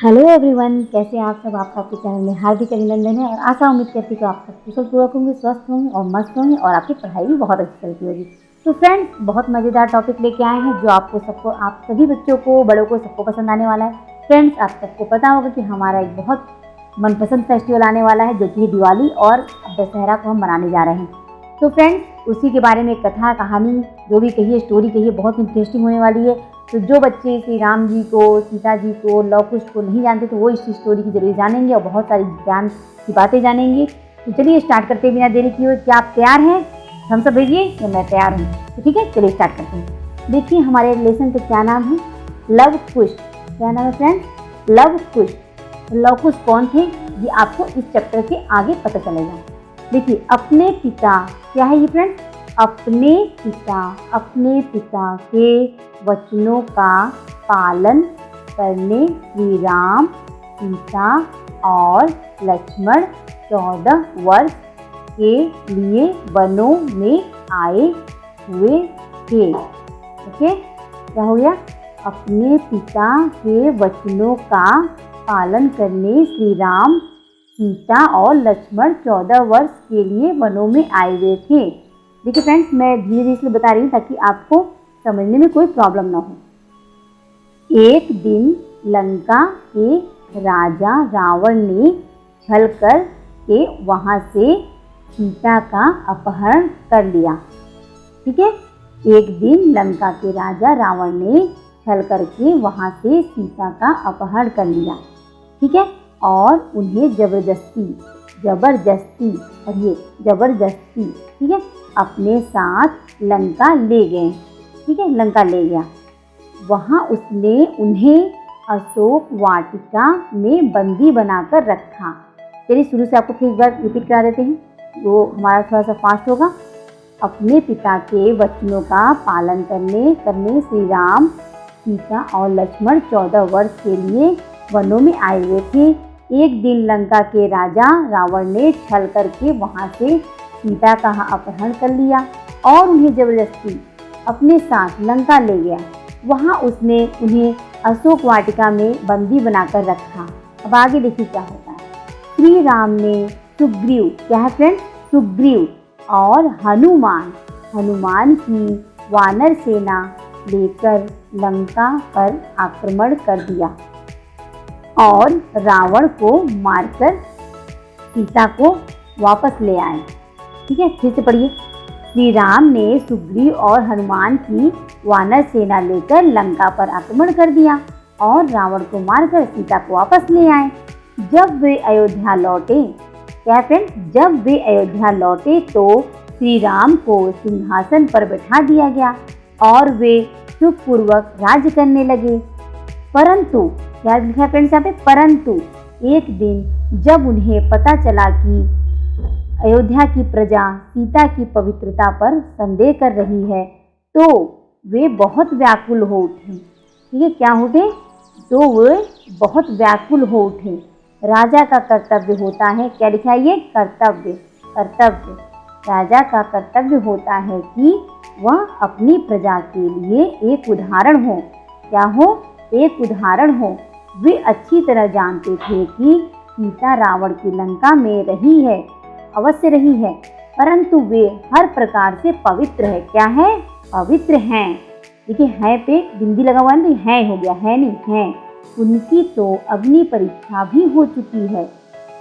Hello everyone, कैसे हैं आप सब। आपका आपके चैनल में हार्दिक अभिनंदन है और आशा उम्मीद करती कि आप सब कुशल पूर्वक होंगे, स्वस्थ होंगे और मस्त होंगे और आपकी पढ़ाई भी बहुत अच्छी चलती होगी। तो फ्रेंड्स, बहुत मज़ेदार टॉपिक लेके आए हैं जो आप सभी बच्चों को, बड़ों को, सबको पसंद आने वाला है। फ्रेंड्स, आप सबको पता होगा कि हमारा एक बहुत मनपसंद फेस्टिवल आने वाला है जो कि दिवाली और दशहरा को हम मनाने जा रहे हैं। तो फ्रेंड्स, उसी के बारे में एक कथा, कहानी, जो भी कहिए, स्टोरी कहिए, बहुत इंटरेस्टिंग होने वाली है। तो जो बच्चे श्री राम जी को, सीता जी को, लव कुश को नहीं जानते तो वो इस स्टोरी की जरूर जानेंगे और बहुत सारी ज्ञान की बातें जानेंगे। तो चलिए स्टार्ट करते बिना देरी किए। क्या आप तैयार हैं? हम सब भेजिए या मैं तैयार हूँ। तो ठीक है, चलिए स्टार्ट करते हैं। देखिए हमारे लेसन का क्या नाम है, लव कुश। क्या नाम है फ्रेंड्स? लव कुश। लव कुश कौन थे ये आपको इस चैप्टर के आगे पता चलेगा। देखिए, अपने पिता, क्या है ये फ्रेंड्स? अपने पिता के वचनों का पालन करने श्री राम, सीता और लक्ष्मण 14 वर्ष के लिए वनों में आए हुए थे। ओके, क्या हो गया? अपने पिता के वचनों का पालन करने श्री राम, सीता और लक्ष्मण 14 वर्ष के लिए वनों में आए हुए थे। देखिए फ्रेंड्स, मैं धीरे धीरे इसलिए बता रही हूँ ताकि आपको समझने में कोई प्रॉब्लम ना हो। एक दिन लंका के राजा रावण ने छल कर के वहाँ से सीता का अपहरण कर लिया। ठीक है, एक दिन लंका के राजा रावण ने छल करके वहाँ से सीता का अपहरण कर लिया। ठीक है, और उन्हें जबरदस्ती, ठीक है, अपने साथ लंका ले गए। ठीक है, लंका ले गया। वहाँ उसने उन्हें अशोक वाटिका में बंदी बनाकर रखा। चलिए शुरू से आपको फिर एक बार रिपीट करा देते हैं, वो हमारा थोड़ा सा फास्ट होगा। अपने पिता के वचनों का पालन करने श्री राम, सीता और लक्ष्मण 14 वर्ष के लिए वनों में आए हुए थे। एक दिन लंका के राजा रावण ने छल करके वहाँ से सीता का अपहरण कर लिया और उन्हें जबरदस्ती अपने साथ लंका ले गया। वहाँ उसने उन्हें अशोक वाटिका में बंदी बनाकर रखा। अब आगे देखिए क्या होता है। श्री राम ने सुग्रीव, क्या है फ्रेंड? सुग्रीव और हनुमान की वानर सेना लेकर लंका पर आक्रमण कर दिया और रावण को मारकर सीता को वापस ले आए। ठीक है, फिर से पढ़िए। श्री राम ने सुग्रीव और हनुमान की वानर सेना लेकर लंका पर आक्रमण कर दिया और रावण को मारकर सीता को वापस ले आए। जब वे अयोध्या लौटे, क्या फ्रेंड? जब वे अयोध्या लौटे तो श्री राम को सिंहासन पर बैठा दिया गया और वे सुखपूर्वक राज्य करने लगे। परंतु, क्या लिखा फ्रेंड्स यहाँ पे? परंतु एक दिन जब उन्हें पता चला कि अयोध्या की प्रजा सीता की पवित्रता पर संदेह कर रही है तो वे बहुत व्याकुल हो उठे। ठीक है, क्या हो उठे? तो वे बहुत व्याकुल हो उठे। राजा का कर्तव्य होता है, क्या लिखा है ये? कर्तव्य। राजा का कर्तव्य होता है कि वह अपनी प्रजा के लिए एक उदाहरण हो। क्या हो? एक उदाहरण हो। वे अच्छी तरह जानते थे कि सीता रावण की लंका में रही है, अवश्य रही है, परंतु वे हर प्रकार से पवित्र है। क्या है? पवित्र हैं। देखिए, है पे बिंदी लगा हुआ है, नहीं है हो गया, है नहीं है। उनकी तो अग्नि परीक्षा भी हो चुकी है,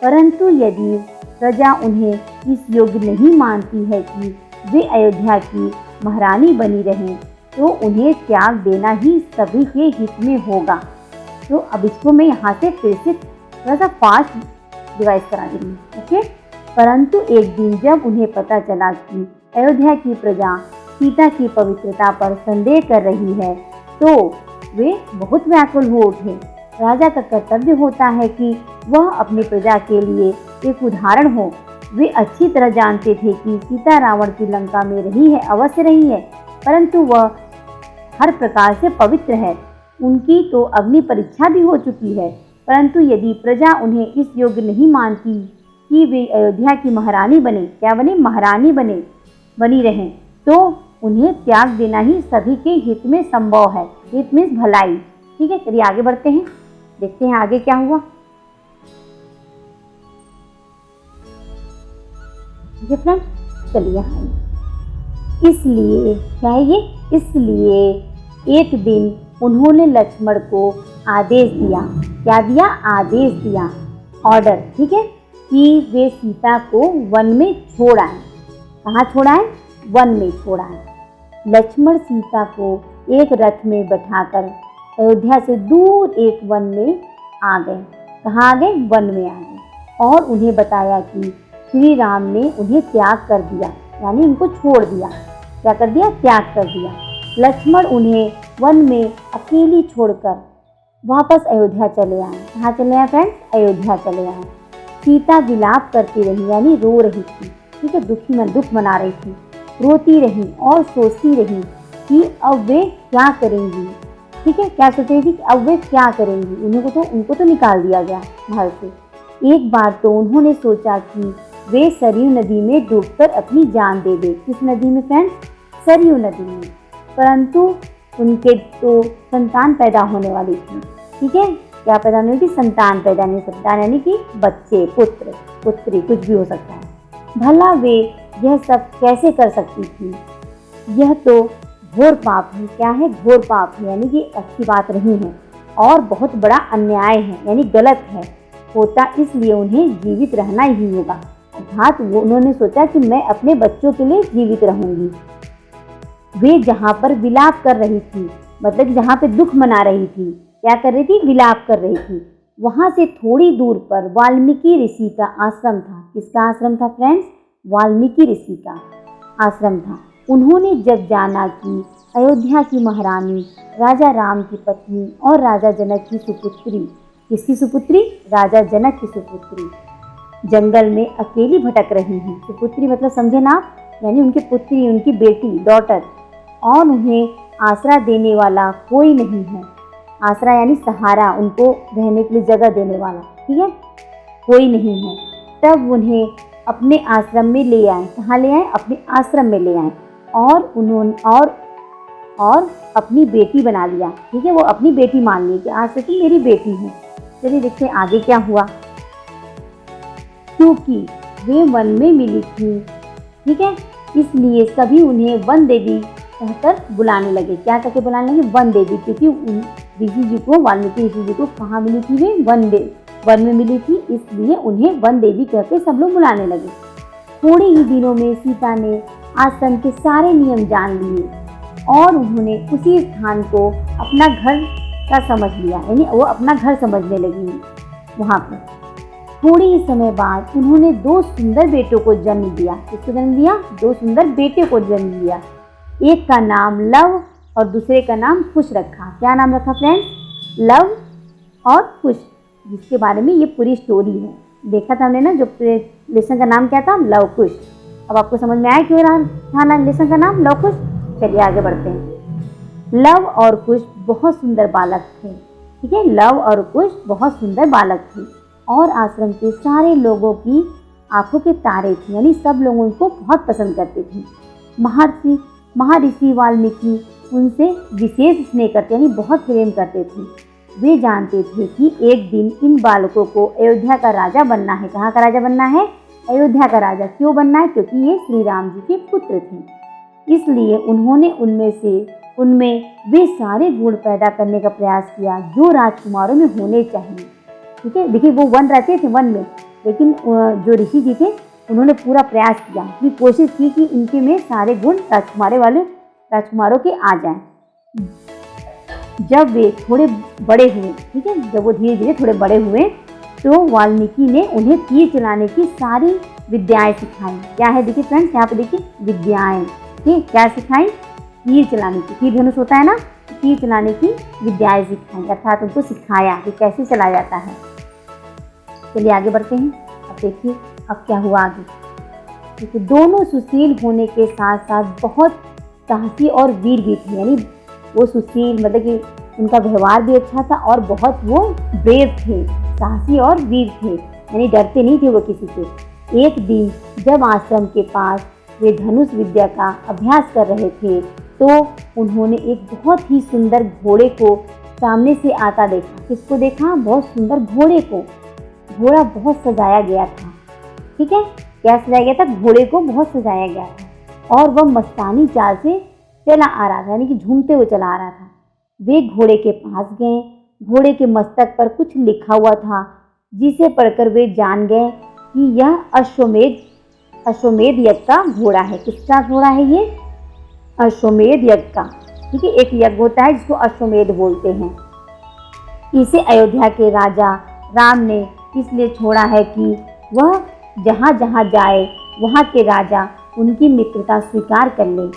परंतु यदि प्रजा उन्हें इस योग्य नहीं मानती है कि वे अयोध्या की महारानी बनी रहें तो उन्हें त्याग देना ही सभी के हित में होगा। तो अब इसको मैं यहाँ से फिर से थोड़ा सा फास्ट डिवाइस करा दूँगी। ओके, परंतु एक दिन जब उन्हें पता चला कि अयोध्या की प्रजा सीता की पवित्रता पर संदेह कर रही है तो वे बहुत व्याकुल हो उठे। राजा का कर्तव्य होता है कि वह अपनी प्रजा के लिए एक उदाहरण हो। वे अच्छी तरह जानते थे कि सीता रावण की लंका में रही है, अवश्य रही है, परंतु वह हर प्रकार से पवित्र है। उनकी तो अग्नि परीक्षा भी हो चुकी है, परंतु यदि प्रजा उन्हें इस योग्य नहीं मानती कि वे अयोध्या की महारानी बने, क्या बने? महारानी बनी रहें, तो उन्हें त्याग देना ही सभी के हित में संभव है। हित मीन्स भलाई। ठीक है, चलिए आगे बढ़ते हैं। देखते हैं आगे क्या हुआ। ठीक है फ्रेंड्स, चलिए यहाँ इसलिए क्या है ये, इसलिए एक दिन उन्होंने लक्ष्मण को आदेश दिया। क्या दिया? आदेश दिया, ऑर्डर, ठीक है, कि वे सीता को वन में छोड़ आए। कहाँ छोड़ आए? वन में छोड़ आए। लक्ष्मण सीता को एक रथ में बैठाकर अयोध्या से दूर एक वन में आ गए। कहाँ आ गए? वन में आ गए। और उन्हें बताया कि श्री राम ने उन्हें त्याग कर दिया, यानी उनको छोड़ दिया। क्या कर दिया? त्याग कर दिया। लक्ष्मण उन्हें वन में अकेली छोड़कर वापस अयोध्या चले आए। कहाँ चले आए फ्रेंड्स? अयोध्या चले आए। सीता विलाप करती रही, यानी रो रही थी, ठीक है, दुख मना रही थी, रोती रही और सोचती रही कि अब वे क्या करेंगी। ठीक है, क्या सोच रही थी कि अब वे क्या करेंगी। उनको तो निकाल दिया गया महल से। एक बार तो उन्होंने सोचा कि वे सरयू नदी में डूबकर अपनी जान दे दे। किस नदी में फ्रेंड्स? सरयू नदी में। परंतु उनके तो संतान पैदा होने वाली थी। ठीक है, क्या पैदा होने वाली थी? संतान पैदा नहीं, संतान यानी कि बच्चे, पुत्र पुत्री, कुछ भी हो सकता है। भला वे यह सब कैसे कर सकती थी? यह तो घोर पाप है। क्या है? घोर पाप है, यानी कि अच्छी बात नहीं है और बहुत बड़ा अन्याय है, यानी गलत है। होता इसलिए उन्हें जीवित रहना ही होगा। अर्थात उन्होंने सोचा कि मैं अपने बच्चों के लिए जीवित रहूंगी। वे जहाँ पर विलाप कर रही थी, मतलब जहाँ पे दुख मना रही थी, क्या कर रही थी? विलाप कर रही थी। वहाँ से थोड़ी दूर पर वाल्मीकि ऋषि का आश्रम था। किसका आश्रम था फ्रेंड्स? वाल्मीकि ऋषि का आश्रम था। उन्होंने जब जाना कि अयोध्या की महारानी राजा राम की पत्नी और राजा जनक की सुपुत्री, किसकी सुपुत्री? राजा जनक की सुपुत्री, जंगल में अकेली भटक रही हैं। सुपुत्री मतलब समझे ना आप, यानी उनकी पुत्री, उनकी बेटी, डॉटर, और उन्हें आसरा देने वाला कोई नहीं है। आसरा यानी सहारा, उनको रहने के लिए जगह देने वाला, ठीक है, कोई नहीं है। तब उन्हें अपने आश्रम में ले आए। कहाँ ले आए? अपने आश्रम में ले आए और उन्होंने और अपनी बेटी बना लिया। ठीक है, वो अपनी बेटी मान ली कि आज से तुम मेरी बेटी हो। चलिए देखते हैं आगे क्या हुआ। क्योंकि वे वन में मिली थी, ठीक है, इसलिए सभी उन्हें वन देवी कहकर बुलाने लगे। क्या करके बुलाने लगे? वन देवी, क्योंकि ऋषि जी को, वाल्मीकि ऋषि जी को कहाँ मिली थी? वे वन में मिली थी, इसलिए उन्हें वन देवी कहकर सब लोग बुलाने लगे। थोड़े ही दिनों में सीता ने आश्रम के सारे नियम जान लिए और उन्होंने उसी स्थान को अपना घर का समझ लिया, यानी वो अपना घर समझने लगी वहाँ पर। थोड़े ही समय बाद उन्होंने 2 सुंदर बेटों को जन्म दिया। किसको जन्म दिया? 2 सुंदर बेटे को जन्म दिया। एक का नाम लव और दूसरे का नाम कुश रखा। क्या नाम रखा फ्रेंड्स? लव और कुश, जिसके बारे में ये पूरी स्टोरी है। देखा था हमने ना, जो लेसन का नाम क्या था? लव कुश। अब आपको समझ में आया क्यों था ना लेसन का नाम लव कुश? चलिए आगे बढ़ते हैं। लव और कुश बहुत सुंदर बालक थे। ठीक है, लव और कुश बहुत सुंदर बालक थे और आश्रम के सारे लोगों की आंखों के तारे थे, यानी सब लोग उनको बहुत पसंद करते थे। महर्षि वाल्मीकि उनसे विशेष स्नेह करते, यानी बहुत प्रेम करते थे। वे जानते थे कि एक दिन इन बालकों को अयोध्या का राजा बनना है। कहाँ का राजा बनना है? अयोध्या का राजा। क्यों बनना है? क्योंकि ये श्री राम जी के पुत्र थे। इसलिए उन्होंने उनमें वे सारे गुण पैदा करने का प्रयास किया जो राजकुमारों में होने चाहिए। ठीक है, देखिए वो वन रहते थे वन में, लेकिन जो ऋषि जी थे उन्होंने पूरा प्रयास किया, अपनी कोशिश की कि इनके में सारे गुण राजकुमारों के आ जाएं। जब वे थोड़े बड़े हुए, ठीक है, जब वो धीरे धीरे थोड़े बड़े हुए तो वाल्मीकि ने उन्हें तीर चलाने की सारी विद्याएं सिखाई। क्या है देखिए फ्रेंड्स, यहाँ पे देखिए विद्याएं, ठीक, क्या सिखाई? तीर चलाने की, तीर धनुष होता है ना, तीर चलाने की विद्याएं सिखाई, अर्थात उनको सिखाया कि कैसे चलाया जाता है। चलिए आगे बढ़ते हैं। अब देखिए अब क्या हुआ आगे। क्योंकि दोनों सुशील होने के साथ साथ बहुत साहसी और वीर भी थे, यानी वो सुशील मतलब कि उनका व्यवहार भी अच्छा था और बहुत वो ब्रेव थे, साहसी और वीर थे, यानी डरते नहीं थे वो किसी से। एक दिन जब आश्रम के पास वे धनुष विद्या का अभ्यास कर रहे थे तो उन्होंने एक बहुत ही सुंदर घोड़े को सामने से आता देखा। किसको देखा? बहुत सुंदर घोड़े को। घोड़ा बहुत सजाया गया था। ठीक है, क्या सजाया गया था? घोड़े को बहुत सजाया गया था और वह मस्तानी चाल से चला आ रहा था, यानी कि झूमते हुए चला आ रहा था। वे घोड़े के पास गए। घोड़े के मस्तक पर कुछ लिखा हुआ था, जिसे पढ़कर वे जान गए कि यह अश्वमेध यज्ञ का घोड़ा है। किसका घोड़ा है ये? अश्वमेध यज्ञ का। ठीक है, एक यज्ञ होता है जिसको अश्वमेध बोलते हैं। इसे अयोध्या के राजा राम ने इसलिए छोड़ा है कि वह जहाँ जहाँ जाए वहाँ के राजा उनकी मित्रता स्वीकार कर ले।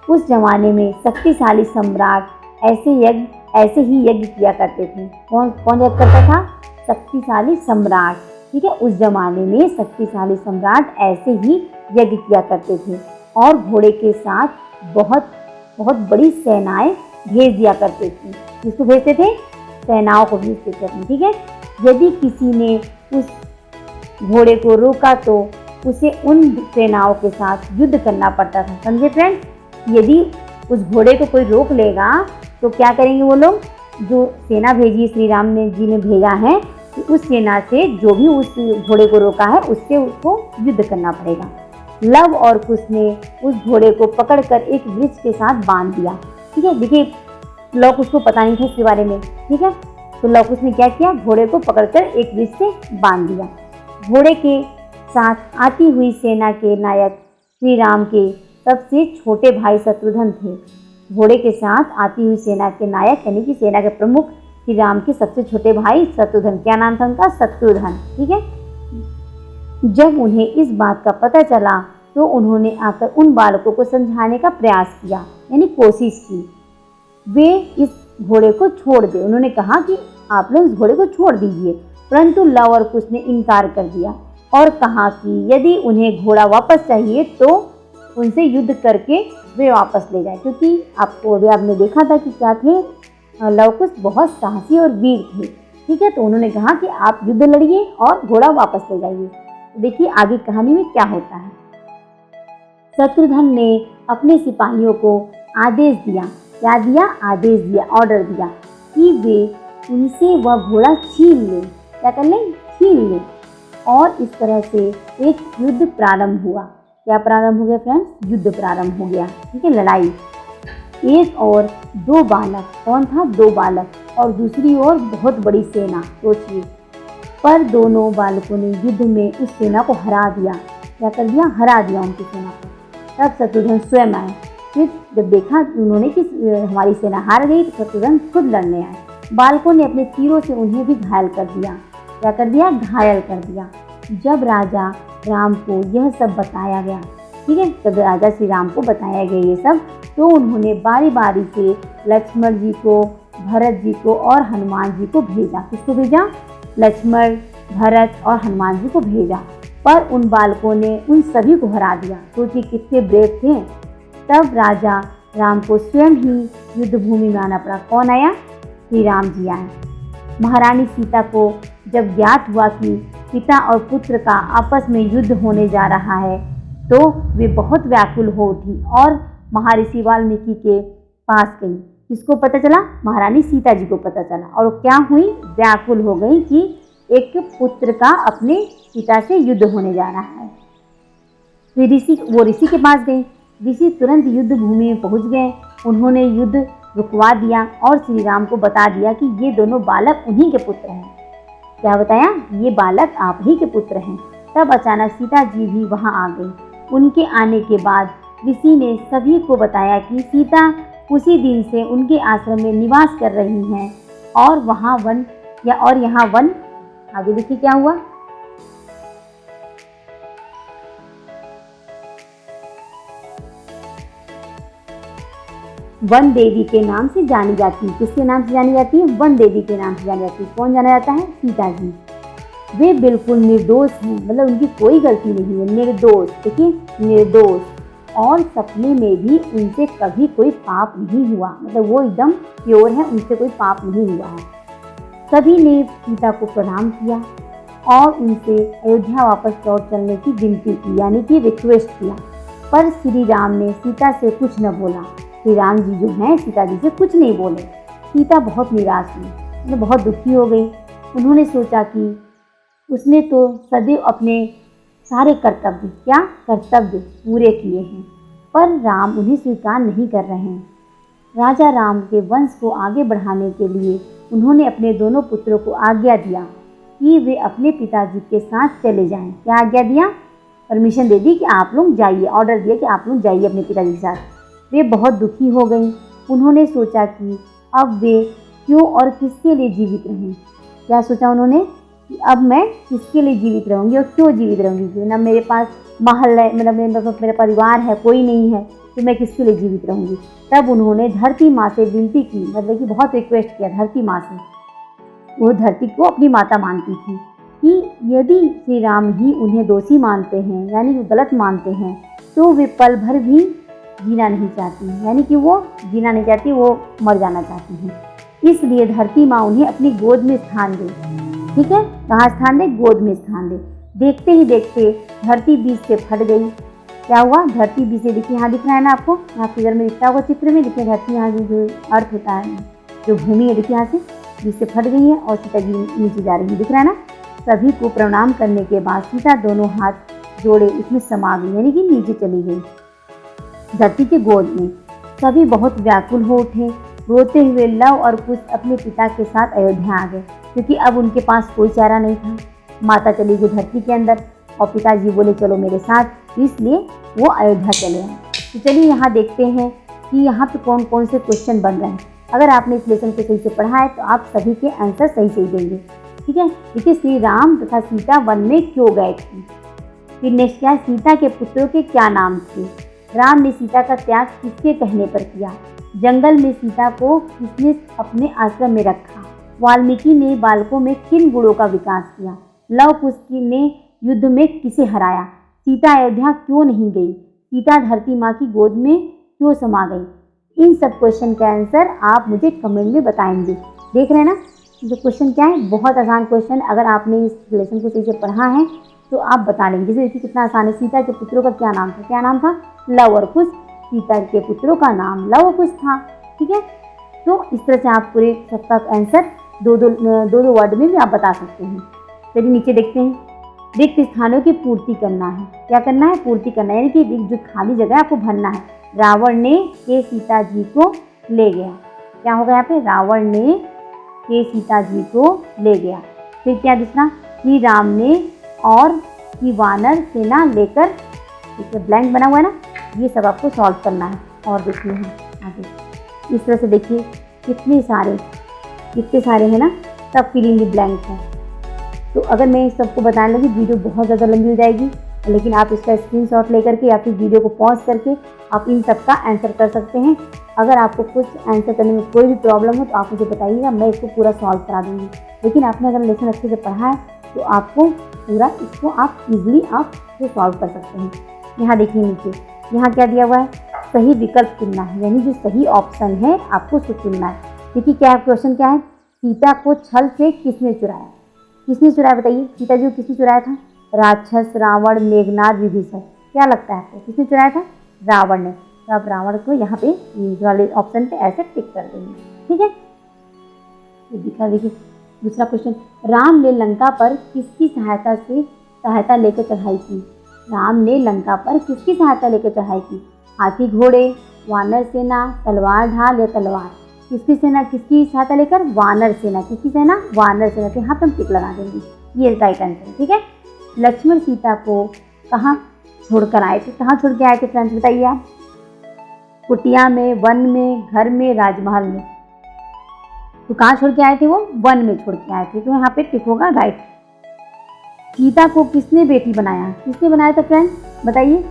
उस जमाने में शक्तिशाली सम्राट ऐसे ही यज्ञ किया करते थे। कौन कौन यज्ञ करता था? शक्तिशाली सम्राट। ठीक है, उस जमाने में शक्तिशाली सम्राट ऐसे ही यज्ञ किया करते थे और घोड़े के साथ बहुत बहुत बड़ी सेनाएं भेज दिया करते थे। किसको भेजते थे? सेनाओं को भेजते थे। ठीक है, यदि किसी ने उस घोड़े को रोका तो उसे उन सेनाओं के साथ युद्ध करना पड़ता था। समझे फ्रेंड? यदि उस घोड़े को कोई रोक लेगा तो क्या करेंगे वो लोग? जो सेना भेजी श्री राम जी ने भेजा है, तो उस सेना से जो भी उस घोड़े को रोका है उससे उसको युद्ध करना पड़ेगा। लव और कुश ने उस घोड़े को पकड़कर एक वृक्ष के साथ बांध दिया। ठीक है, देखिए लव कुश को पता नहीं था इसके बारे में। ठीक है, तो लव कुश ने क्या किया? घोड़े को पकड़कर एक वृक्ष से बांध दिया। घोड़े के साथ आती हुई सेना के नायक श्री राम के सबसे छोटे भाई शत्रुघ्न थे। घोड़े के साथ आती हुई सेना के नायक यानी कि सेना के प्रमुख श्री राम के सबसे छोटे भाई शत्रुघ्न। क्या नाम था उनका? शत्रुघ्न। ठीक है, जब उन्हें इस बात का पता चला तो उन्होंने आकर उन बालकों को समझाने का प्रयास किया, यानी कोशिश की। वे इस घोड़े को छोड़ दे। उन्होंने कहा कि आप लोग इस घोड़े को छोड़ दीजिए, परंतु लव और कुश ने इनकार कर दिया और कहा कि यदि उन्हें घोड़ा वापस चाहिए तो उनसे युद्ध करके वे वापस ले जाए, क्योंकि आपने देखा था कि क्या थे? लव कुश बहुत साहसी और वीर थे। ठीक है, तो उन्होंने कहा कि आप युद्ध लड़िए और घोड़ा वापस ले जाइए। देखिए आगे कहानी में क्या होता है। शत्रुघ्न ने अपने सिपाहियों को आदेश दिया। क्या दिया? आदेश दिया, ऑर्डर दिया कि वे उनसे वह घोड़ा छीन लें। क्या कर लें? छीन लें। और इस तरह से एक युद्ध प्रारंभ हुआ। क्या प्रारंभ हो गया फ्रेंड्स? युद्ध प्रारंभ हो गया। ठीक है, लड़ाई। एक और दो बालक, कौन था? दो बालक, और दूसरी ओर बहुत बड़ी सेना। सोचिए, पर दोनों बालकों ने युद्ध में उस सेना को हरा दिया। क्या कर दिया? हरा दिया उनकी सेना को। तब शत्रुघ्न स्वयं आए। फिर जब देखा उन्होंने कि हमारी सेना हार गई तो शत्रुघ्न खुद लड़ने आए। बालकों ने अपने तीरों से उन्हें भी घायल कर दिया। क्या कर दिया? घायल कर दिया। जब राजा राम को यह सब बताया गया, ठीक है, जब राजा श्री राम को बताया गया ये सब, तो उन्होंने बारी बारी से लक्ष्मण जी को, भरत जी को और हनुमान जी को भेजा। किसको भेजा? लक्ष्मण, भरत और हनुमान जी को भेजा। पर उन बालकों ने उन सभी को हरा दिया। सोचिए कितने ब्रेव थे। तब राजा राम को स्वयं ही युद्ध भूमि में आना पड़ा। कौन आया? श्री राम जी आए। महारानी सीता को जब ज्ञात हुआ कि पिता और पुत्र का आपस में युद्ध होने जा रहा है, तो वे बहुत व्याकुल हो उठी और महर्षि वाल्मीकि के पास गई। किसको पता चला? महारानी सीता जी को पता चला। और क्या हुई? व्याकुल हो गई कि एक पुत्र का अपने पिता से युद्ध होने जा रहा है। फिर वो ऋषि के पास गई। ऋषि तुरंत युद्ध भूमि में पहुंच गए। उन्होंने युद्ध रुकवा दिया और श्री राम को बता दिया कि ये दोनों बालक उन्हीं के पुत्र हैं। क्या बताया? ये बालक आप ही के पुत्र हैं। तब अचानक सीता जी भी वहां आ गई। उनके आने के बाद ऋषि ने सभी को बताया कि सीता उसी दिन से उनके आश्रम में निवास कर रही हैं और यहाँ वन आगे देखिए क्या हुआ। वन देवी के नाम से जानी जाती है। किसके नाम से जानी जाती है? वन देवी के नाम से जानी जाती है। कौन जाना जाता है? सीता जी। वे बिल्कुल निर्दोष हैं, मतलब उनकी कोई गलती नहीं है। निर्दोष, देखिए निर्दोष। और सपने में भी उनसे कभी कोई पाप नहीं हुआ, मतलब वो एकदम प्योर है, उनसे कोई पाप नहीं हुआ है। सभी ने सीता को प्रणाम किया और उनसे अयोध्या वापस लौट चलने की विनती की, यानी कि रिक्वेस्ट किया। पर श्री राम ने सीता से कुछ न बोला। श्री राम जी जो हैं सीता जी से कुछ नहीं बोले। सीता बहुत निराश हुई, मतलब बहुत दुखी हो गई। उन्होंने सोचा कि उसने तो सदैव अपने सारे कर्तव्य पूरे किए हैं, पर राम उन्हें स्वीकार नहीं कर रहे हैं। राजा राम के वंश को आगे बढ़ाने के लिए उन्होंने अपने दोनों पुत्रों को आज्ञा दिया कि वे अपने पिताजी के साथ चले जाएं। क्या आज्ञा दिया? परमिशन दे दी कि आप लोग जाइए, ऑर्डर दिया कि आप लोग जाइए अपने पिताजी के साथ। वे बहुत दुखी हो गई। उन्होंने सोचा कि अब वे क्यों और किसके लिए जीवित रहें। क्या सोचा उन्होंने कि अब मैं किसके लिए जीवित रहूँगी और क्यों जीवित रहूँगी? ना मेरे पास महल है, मतलब मेरा परिवार है, कोई नहीं है, तो मैं किसके लिए जीवित रहूँगी। तब उन्होंने धरती माँ से विनती की, मतलब कि बहुत रिक्वेस्ट किया धरती माँ से। वो धरती को अपनी माता मानती थी कि यदि श्री राम ही उन्हें दोषी मानते हैं, यानी कि गलत मानते हैं, तो वे पल भर भी जीना नहीं चाहती, यानी कि वो जीना नहीं चाहती, वो मर जाना चाहती हैं। इसलिए धरती माँ उन्हें अपनी गोद में स्थान दे। ठीक है, कहाँ स्थान दे? गोद में स्थान दे। देखते ही देखते धरती बीच से फट गई। क्या हुआ? धरती बीच से, देखिए यहाँ दिख रहा है ना आपको, यहाँ फिगर में दिखता होगा चित्र में, देखिए धरती यहाँ जो अर्थ होता है, जो भूमि है, देखिए यहाँ से बीच से फट गई है और सीता जी नीचे जा रही है, दिख रहा है ना। सभी को प्रणाम करने के बाद सीता दोनों हाथ जोड़े उसमें समा गई, यानी कि नीचे चली गई धरती के गोद में। सभी बहुत व्याकुल हो उठे। रोते हुए लव और कुश अपने पिता के साथ अयोध्या आ गए, क्योंकि अब उनके पास कोई चारा नहीं था। माता चली गई धरती के अंदर और पिताजी बोले चलो मेरे साथ, इसलिए वो अयोध्या चले आए। तो चलिए यहाँ देखते हैं कि यहाँ पे कौन कौन से क्वेश्चन बन रहे हैं। अगर आपने इस लेसन को सही से पढ़ा है तो आप सभी के आंसर सही सही देंगे। ठीक है, देखिए श्री राम तथा सीता वन में क्यों गए थे। फिर नेक्स्ट क्या है, सीता के पुत्रों के क्या नाम थे। राम ने सीता का त्याग किसके कहने पर किया। जंगल में सीता को किसने अपने आश्रम में रखा। वाल्मीकि ने बालकों में किन गुणों का विकास किया। लव कुश ने युद्ध में किसे हराया। सीता अयोध्या क्यों नहीं गई। सीता धरती माँ की गोद में क्यों समा गई। इन सब क्वेश्चन का आंसर आप मुझे कमेंट में बताएंगे। देख रहे हैं ना, जो क्वेश्चन क्या है, बहुत आसान क्वेश्चन। अगर आपने इस लेसन को सही से पढ़ा है तो आप बता लेंगे। जैसे देखिए कितना आसान है। सीता के पुत्रों का क्या नाम था? क्या नाम था? लव और कुश। सीता के पुत्रों का नाम लव और कुश था। ठीक है, तो इस तरह से आप पूरे सबका आंसर दो दो वर्ड में भी आप बता सकते हैं। चलिए नीचे देखते हैं। रिक्त स्थानों की पूर्ति करना है। क्या करना है? पूर्ति करना है, यानी कि जो खाली जगह है आपको भरना है। रावण ने के सीता जी को ले गया। क्या होगा यहाँ पे? रावण ने के सीता जी को ले गया। फिर क्या दूसरा? श्री राम ने और की वानर सेना लेकर, देखिए ब्लैंक बना हुआ है ना, ये सब आपको सॉल्व करना है। और देखिए आगे इस तरह से देखिए कितने सारे हैं ना, सब फिलिंग द ब्लैंक है। तो अगर मैं इस सबको बताने लगी वीडियो बहुत ज़्यादा लंबी हो जाएगी, लेकिन आप इसका स्क्रीनशॉट लेकर के या फिर वीडियो को पॉज करके आप इन सब का आंसर कर सकते हैं। अगर आपको कुछ आंसर करने में कोई भी प्रॉब्लम हो तो आप मुझे बताइएगा, मैं इसको पूरा सॉल्व करा दूँगी। लेकिन आपने अगर लेसन अच्छे से पढ़ा है तो आपको पूरा इसको आप इजीली आप सॉल्व कर सकते हैं। यहाँ देखिए नीचे, यहाँ क्या दिया हुआ है? सही विकल्प चुनना है, यानी जो सही ऑप्शन है आपको उसको चुनना है। देखिए क्या क्वेश्चन क्या है? सीता को छल से किसने चुराया। किसने चुराया बताइए? सीता जी को किसने चुराया था? राक्षस, रावण, मेघनाद, विभीषण। क्या लगता है आपको किसने चुराया था? रावण ने। तो आप रावण को यहाँ पे वाले ऑप्शन पे ऐसे टिक कर देंगे। ठीक है, दिखा देखिए दूसरा क्वेश्चन। राम ने लंका पर किसकी सहायता लेकर चढ़ाई की। राम ने लंका पर किसकी सहायता लेकर चढ़ाई की। हाथी घोड़े, वानर सेना, तलवार ढाल या तलवार। किसकी सेना, किसकी सहायता लेकर? वानर सेना। किसकी सेना? वानर सेना। तो यहाँ पे हम टिक लगा देंगे, ये राइट आंसर है। ठीक है, लक्ष्मण सीता को कहाँ छोड़कर आए थे। कहाँ छोड़ के आए थे फ्रेंड्स बताइए आप? कुटिया में, वन में, घर में, राजमहल में। तो कहाँ छोड़ के आए थे वो? वन में छोड़ के आए थे। तो यहाँ पे टिक होगा राइट। सीता को किसने बेटी बनाया। किसने बनाया था फ्रेंड्स बताइए?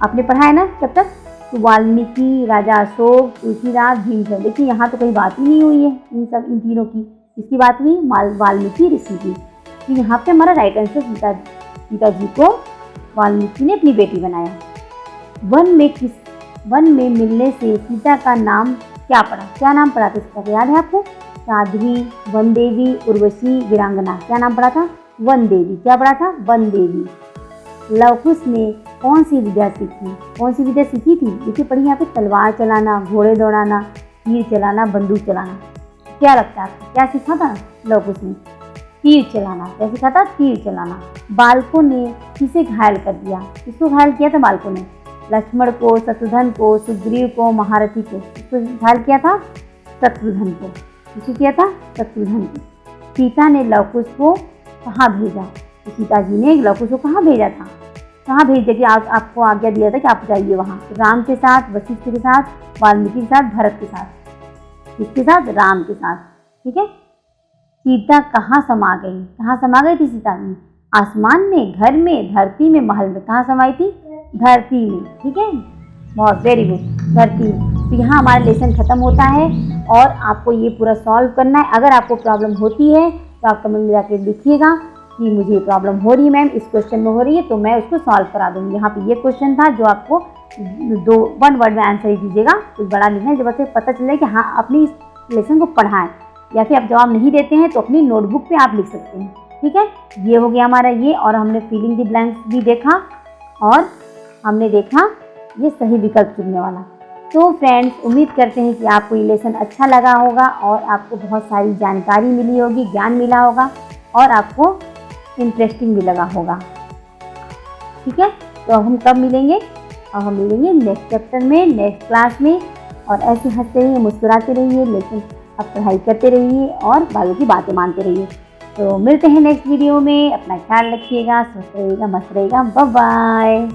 आपने पढ़ा है ना जब तक? तो वाल्मीकि, राजा अशोक, तुलसीदास, भीमसेन। देखिए यहाँ तो कोई बात ही नहीं हुई है इन तीनों की। इसकी बात हुई वाल्मीकि ऋषि की। तो यहाँ पे हमारा राइट आंसर सीता जी को वाल्मीकि ने अपनी बेटी बनाया। वन में मिलने से सीता का नाम क्या पड़ा। क्या नाम पड़ा था इसका? याद है आपको? साध्वी, वन देवी, उर्वशी, वीरांगना। क्या नाम पड़ा था? वन देवी। क्या पड़ा था? वन देवी। लव कुश ने कौन सी विद्या सीखी। कौन सी विद्या सीखी थी? देखिए पढ़िए यहाँ पे, तलवार चलाना, घोड़े दौड़ाना, तीर चलाना, बंदूक चलाना। क्या लगता है आपको, क्या सीखा था लवकुश ने? तीर चलाना। क्या सीखा था? तीर चलाना। बालकों ने किसे घायल कर दिया? किसको घायल किया था बालकों ने? लक्ष्मण को, शत्रुघ्न को, सुग्रीव को, महारथी को। किसको घायल किया था? शत्रुघ्न को। किसे किया था? शत्रुघ्न को। सीता ने लवकुश को कहाँ भेजा? तो सीता जी ने लवकुश को कहाँ भेजा था? कहाँ भेज दिया कि आपको आज्ञा दिया था कि आप जाइए वहाँ? राम के साथ, वशिष्ठ के साथ, वाल्मीकि के साथ, भरत के साथ। किसके साथ? राम के साथ। ठीक है। सीता कहाँ समा गई? कहाँ समा गई थी सीता जी? आसमान में, घर में, धरती में, महल में। कहाँ समाई थी? धरती में। ठीक है, बहुत वेरी गुड, धरती में। तो यहाँ हमारा लेसन खत्म होता है और आपको ये पूरा सॉल्व करना है। अगर आपको प्रॉब्लम होती है तो आप कमेंट में जाके लिखिएगा कि मुझे प्रॉब्लम हो रही है मैम, इस क्वेश्चन में हो रही है, तो मैं उसको सॉल्व करा दूँगी। यहाँ पे ये क्वेश्चन था जो आपको 1 वर्ड में आंसर ही दीजिएगा, कुछ बड़ा लिखना है, जब बस पता चले कि हाँ अपनी इस लेसन को पढ़ा है। या फिर आप जवाब नहीं देते हैं तो अपनी नोटबुक पे आप लिख सकते हैं। ठीक है, ये हो गया हमारा ये, और हमने फिलिंग द ब्लैंक्स भी देखा और हमने देखा ये सही विकल्प चुनने वाला। तो फ्रेंड्स, उम्मीद करते हैं कि आपको ये लेसन अच्छा लगा होगा और आपको बहुत सारी जानकारी मिली होगी, ज्ञान मिला होगा और आपको इंटरेस्टिंग भी लगा होगा। ठीक है, तो अब हम कब मिलेंगे? अब हम मिलेंगे नेक्स्ट चैप्टर में, नेक्स्ट क्लास में। और ऐसे हंसते रहिए, मुस्कुराते रहिए, लेकिन अब पढ़ाई करते रहिए और बालों की बातें मानते रहिए। तो मिलते हैं नेक्स्ट वीडियो में। अपना ख्याल रखिएगा, स्वस्थ रहिएगा, मस्त रहिएगा। Bye bye.